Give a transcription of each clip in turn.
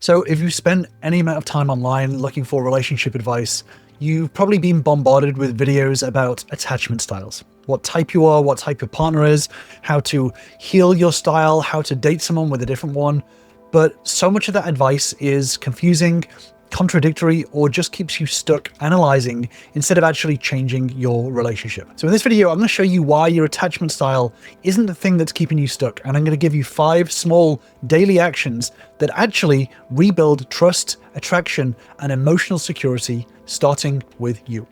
So if you spend any amount of time online looking for relationship advice, you've probably been bombarded with videos about attachment styles. What type you are, what type your partner is, how to heal your style, how to date someone with a different one. But so much of that advice is confusing, contradictory, or just keeps you stuck analyzing instead of actually changing your relationship. So in this video, I'm going to show you why your attachment style isn't the thing that's keeping you stuck. And I'm going to give you 5 small daily actions that actually rebuild trust, attraction, and emotional security, starting with you.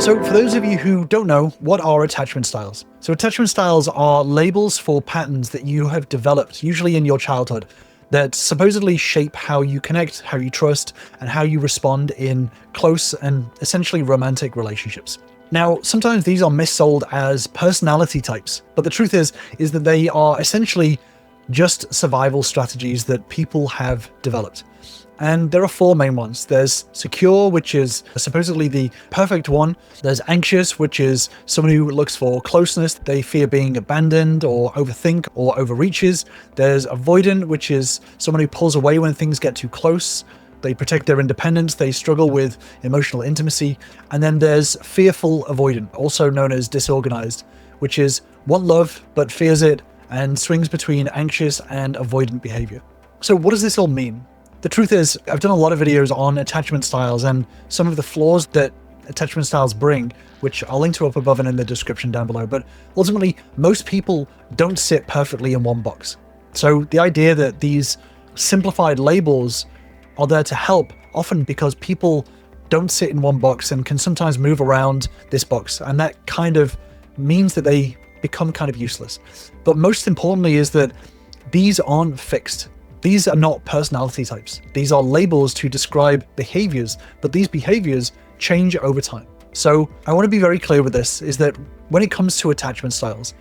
So for those of you who don't know, what are attachment styles? So attachment styles are labels for patterns that you have developed, usually in your childhood, that supposedly shape how you connect, how you trust, and how you respond in close and essentially romantic relationships. Now, sometimes these are missold as personality types, but the truth is that they are essentially just survival strategies that people have developed. And there are 4 main ones. There's secure, which is supposedly the perfect one. There's anxious, which is someone who looks for closeness. They fear being abandoned or overthink or overreaches. There's avoidant, which is someone who pulls away when things get too close. They protect their independence. They struggle with emotional intimacy. And then there's fearful avoidant, also known as disorganized, which is want love but fears it and swings between anxious and avoidant behavior. So what does this all mean? The truth is, I've done a lot of videos on attachment styles and some of the flaws that attachment styles bring, which I'll link to up above and in the description down below. But ultimately, most people don't sit perfectly in one box. So the idea that these simplified labels are there to help, often because people don't sit in one box and can sometimes move around this box. And that kind of means that they become kind of useless. But most importantly is that these aren't fixed. These are not personality types. These are labels to describe behaviors, but these behaviors change over time. So I want to be very clear with this, is that when it comes to attachment styles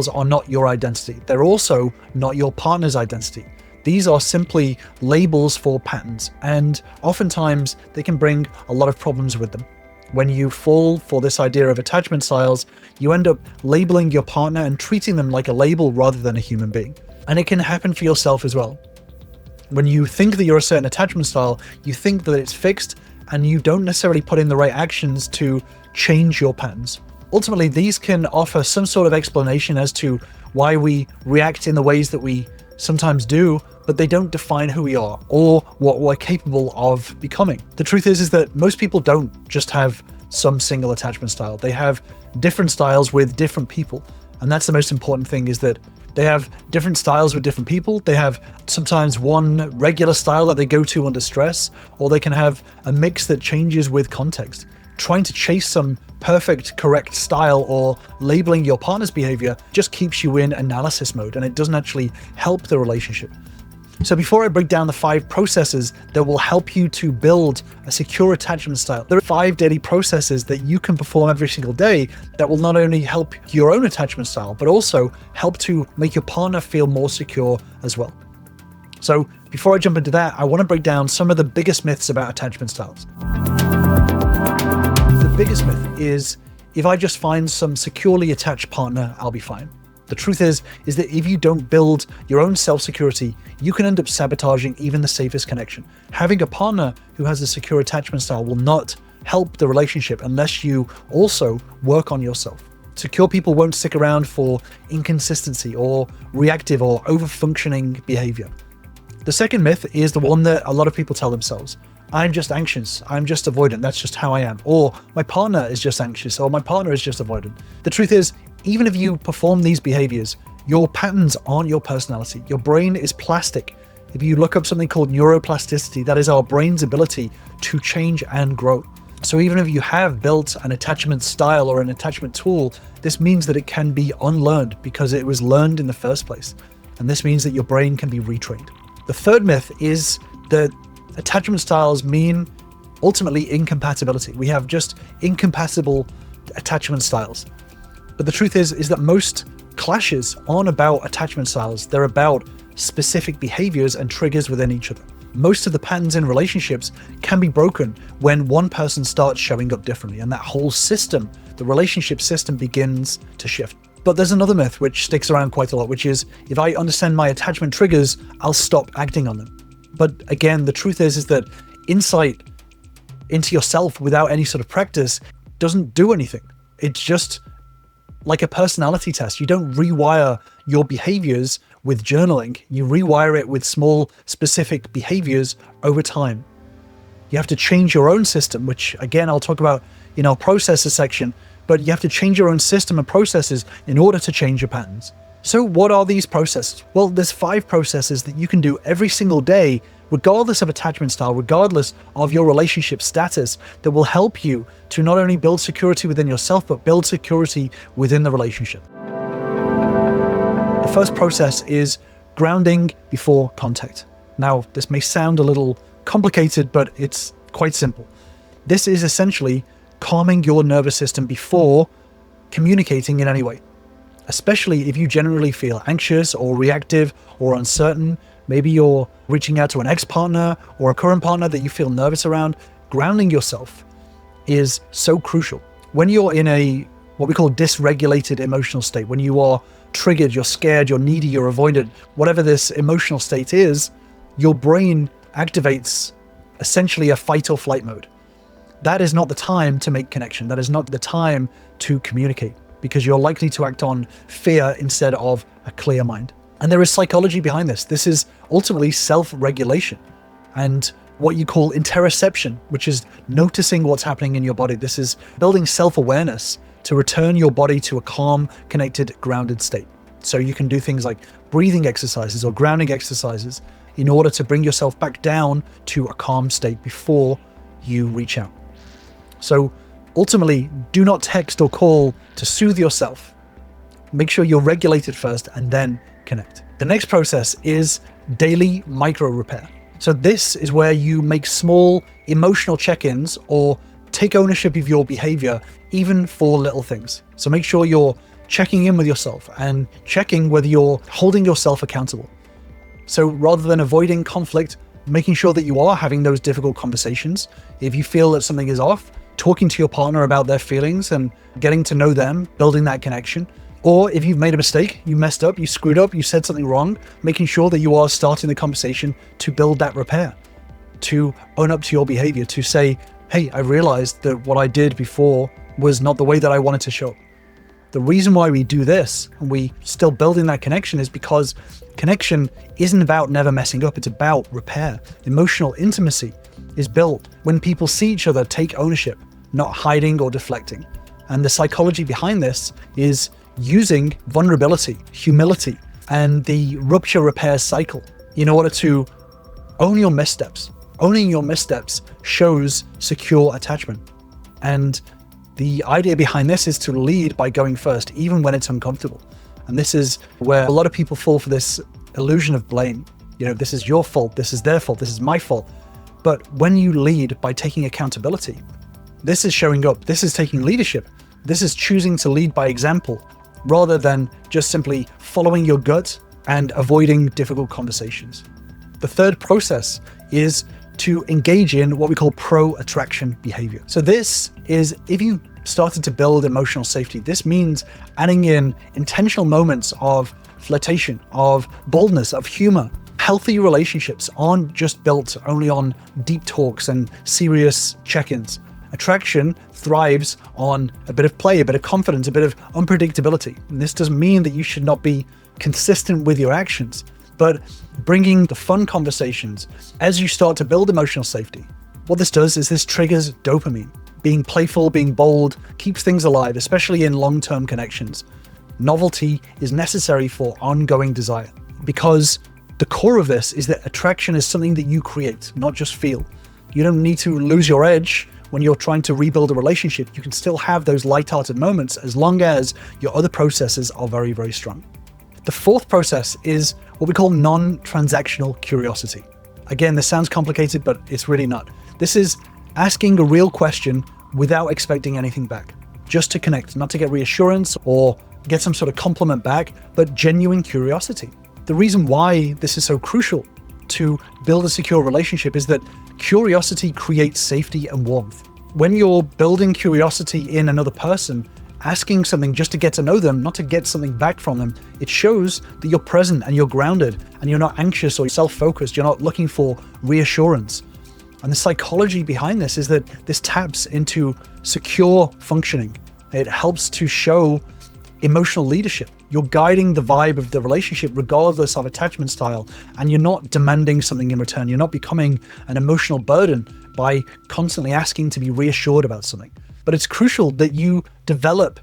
are not your identity. They're also not your partner's identity. These are simply labels for patterns, and oftentimes they can bring a lot of problems with them. When you fall for this idea of attachment styles, you end up labeling your partner and treating them like a label rather than a human being. And it can happen for yourself as well. When you think that you're a certain attachment style, you think that it's fixed and you don't necessarily put in the right actions to change your patterns. Ultimately, these can offer some sort of explanation as to why we react in the ways that we sometimes do, but they don't define who we are or what we're capable of becoming. The truth is that most people don't just have some single attachment style. They have different styles with different people. And that's the most important thing, is that they have different styles with different people. They have sometimes one regular style that they go to under stress, or they can have a mix that changes with context. Trying to chase some perfect, correct style or labeling your partner's behavior just keeps you in analysis mode, and it doesn't actually help the relationship. So before I break down the 5 processes that will help you to build a secure attachment style, there are 5 daily processes that you can perform every single day that will not only help your own attachment style, but also help to make your partner feel more secure as well. So before I jump into that, I want to break down some of the biggest myths about attachment styles. The biggest myth is, if I just find some securely attached partner, I'll be fine. The truth is that if you don't build your own self-security, you can end up sabotaging even the safest connection. Having a partner who has a secure attachment style will not help the relationship unless you also work on yourself. Secure people won't stick around for inconsistency or reactive or over-functioning behavior. The second myth is the one that a lot of people tell themselves. I'm just anxious, I'm just avoidant, that's just how I am. Or my partner is just anxious, or my partner is just avoidant. The truth is, even if you perform these behaviors, your patterns aren't your personality. Your brain is plastic. If you look up something called neuroplasticity, that is our brain's ability to change and grow. So even if you have built an attachment style or an attachment tool, this means that it can be unlearned because it was learned in the first place. And this means that your brain can be retrained. The third myth is that attachment styles mean ultimately incompatibility. We have just incompatible attachment styles. But the truth is that most clashes aren't about attachment styles. They're about specific behaviors and triggers within each other. Most of the patterns in relationships can be broken when one person starts showing up differently, and that whole system, the relationship system, begins to shift. But there's another myth which sticks around quite a lot, which is if I understand my attachment triggers, I'll stop acting on them. But again, the truth is that insight into yourself without any sort of practice doesn't do anything. It's just like a personality test. You don't rewire your behaviors with journaling. You rewire it with small, specific behaviors over time. You have to change your own system, which again, I'll talk about in our processes section, but you have to change your own system and processes in order to change your patterns. So what are these processes? Well, there's 5 processes that you can do every single day, regardless of attachment style, regardless of your relationship status, that will help you to not only build security within yourself, but build security within the relationship. The first process is grounding before contact. Now, this may sound a little complicated, but it's quite simple. This is essentially calming your nervous system before communicating in any way, especially if you generally feel anxious or reactive or uncertain. Maybe you're reaching out to an ex-partner or a current partner that you feel nervous around. Grounding yourself is so crucial. When you're in a what we call dysregulated emotional state, when you are triggered, you're scared, you're needy, you're avoidant, whatever this emotional state is, your brain activates essentially a fight or flight mode. That is not the time to make connection. That is not the time to communicate, because you're likely to act on fear instead of a clear mind. And there is psychology behind this. This is ultimately self-regulation and what you call interoception, which is noticing what's happening in your body. This is building self-awareness to return your body to a calm, connected, grounded state. So you can do things like breathing exercises or grounding exercises in order to bring yourself back down to a calm state before you reach out. So ultimately, do not text or call to soothe yourself. Make sure you're regulated first and then connect. The next process is daily micro repair. So this is where you make small emotional check-ins or take ownership of your behavior, even for little things. So make sure you're checking in with yourself and checking whether you're holding yourself accountable. So rather than avoiding conflict, making sure that you are having those difficult conversations. If you feel that something is off, talking to your partner about their feelings and getting to know them, building that connection. Or if you've made a mistake, you messed up, you screwed up, you said something wrong, making sure that you are starting the conversation to build that repair, to own up to your behavior, to say, hey, I realized that what I did before was not the way that I wanted to show up. The reason why we do this and we still building that connection is because connection isn't about never messing up. It's about repair. Emotional intimacy is built when people see each other take ownership, not hiding or deflecting. And the psychology behind this is using vulnerability, humility, and the rupture repair cycle in order to own your missteps. Owning your missteps shows secure attachment. And the idea behind this is to lead by going first, even when it's uncomfortable. And this is where a lot of people fall for this illusion of blame. You know, this is your fault, this is their fault, this is my fault. But when you lead by taking accountability, this is showing up, this is taking leadership, this is choosing to lead by example, rather than just simply following your gut and avoiding difficult conversations. The third process is to engage in what we call pro-attraction behavior. So this is, if you started to build emotional safety, this means adding in intentional moments of flirtation, of boldness, of humor. Healthy relationships aren't just built only on deep talks and serious check-ins. Attraction thrives on a bit of play, a bit of confidence, a bit of unpredictability. And this doesn't mean that you should not be consistent with your actions, but bringing the fun conversations as you start to build emotional safety. What this does is this triggers dopamine. Being playful, being bold, keeps things alive, especially in long-term connections. Novelty is necessary for ongoing desire, because the core of this is that attraction is something that you create, not just feel. You don't need to lose your edge when you're trying to rebuild a relationship. You can still have those light-hearted moments as long as your other processes are very, very strong. The fourth process is what we call non-transactional curiosity. Again, this sounds complicated, but it's really not. This is asking a real question without expecting anything back, just to connect, not to get reassurance or get some sort of compliment back, but genuine curiosity. The reason why this is so crucial to build a secure relationship is that curiosity creates safety and warmth. When you're building curiosity in another person, asking something just to get to know them, not to get something back from them. It shows that you're present and you're grounded and you're not anxious or self-focused. You're not looking for reassurance. And the psychology behind this is that this taps into secure functioning. It helps to show emotional leadership. You're guiding the vibe of the relationship regardless of attachment style, and you're not demanding something in return. You're not becoming an emotional burden by constantly asking to be reassured about something. But it's crucial that you develop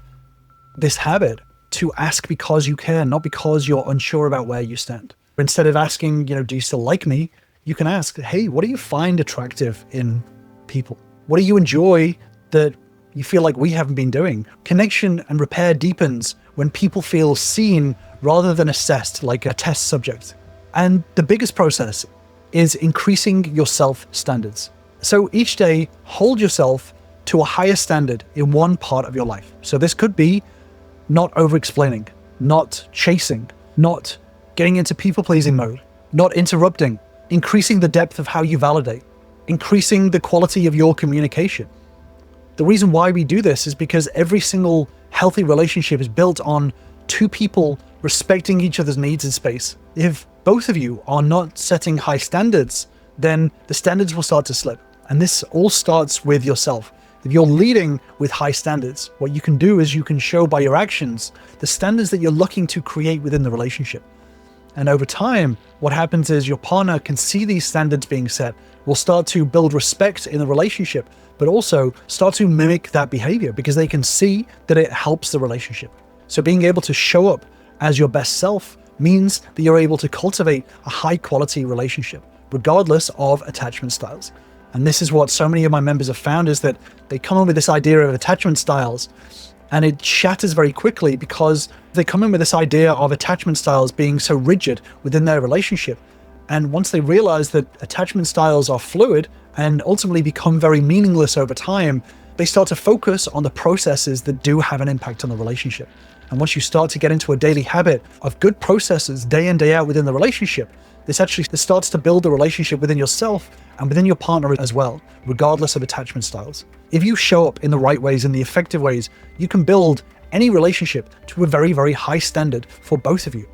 this habit to ask because you care, not because you're unsure about where you stand. Instead of asking, do you still like me? You can ask, hey, what do you find attractive in people? What do you enjoy that you feel like we haven't been doing? Connection and repair deepens when people feel seen rather than assessed like a test subject. And the biggest process is increasing your self-standards. So each day, hold yourself to a higher standard in one part of your life. So this could be not over-explaining, not chasing, not getting into people-pleasing mode, not interrupting, increasing the depth of how you validate, increasing the quality of your communication. The reason why we do this is because every single healthy relationship is built on two people respecting each other's needs in space. If both of you are not setting high standards, then the standards will start to slip. And this all starts with yourself. If you're leading with high standards, what you can do is you can show by your actions the standards that you're looking to create within the relationship. And over time, what happens is your partner can see these standards being set, will start to build respect in the relationship, but also start to mimic that behavior because they can see that it helps the relationship. So being able to show up as your best self means that you're able to cultivate a high quality relationship, regardless of attachment styles. And this is what so many of my members have found, is that they come in with this idea of attachment styles and it shatters very quickly because they come in with this idea of attachment styles being so rigid within their relationship. And once they realize that attachment styles are fluid and ultimately become very meaningless over time, they start to focus on the processes that do have an impact on the relationship. And once you start to get into a daily habit of good processes day in, day out within the relationship, this starts to build a relationship within yourself and within your partner as well, regardless of attachment styles. If you show up in the right ways, in the effective ways, you can build any relationship to a very, very high standard for both of you,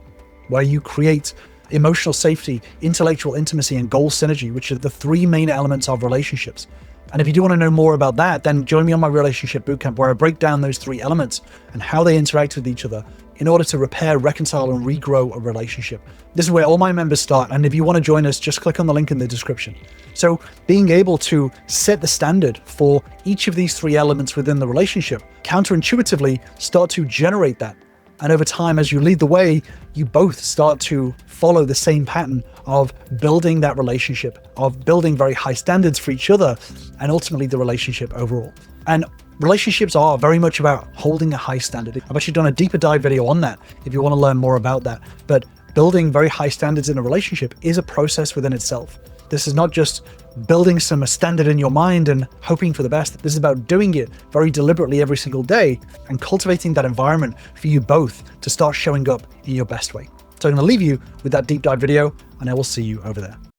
where you create emotional safety, intellectual intimacy, and goal synergy, which are the three main elements of relationships. And if you do want to know more about that, then join me on my relationship bootcamp, where I break down those three elements and how they interact with each other in order to repair, reconcile, and regrow a relationship. This is where all my members start. And if you want to join us, just click on the link in the description. So being able to set the standard for each of these three elements within the relationship, counterintuitively start to generate that. And over time, as you lead the way, you both start to follow the same pattern of building that relationship, of building very high standards for each other, and ultimately the relationship overall. And relationships are very much about holding a high standard. I've actually done a deeper dive video on that if you want to learn more about that. But building very high standards in a relationship is a process within itself. This is not just building some standard in your mind and hoping for the best. This is about doing it very deliberately every single day and cultivating that environment for you both to start showing up in your best way. So I'm going to leave you with that deep dive video, and I will see you over there.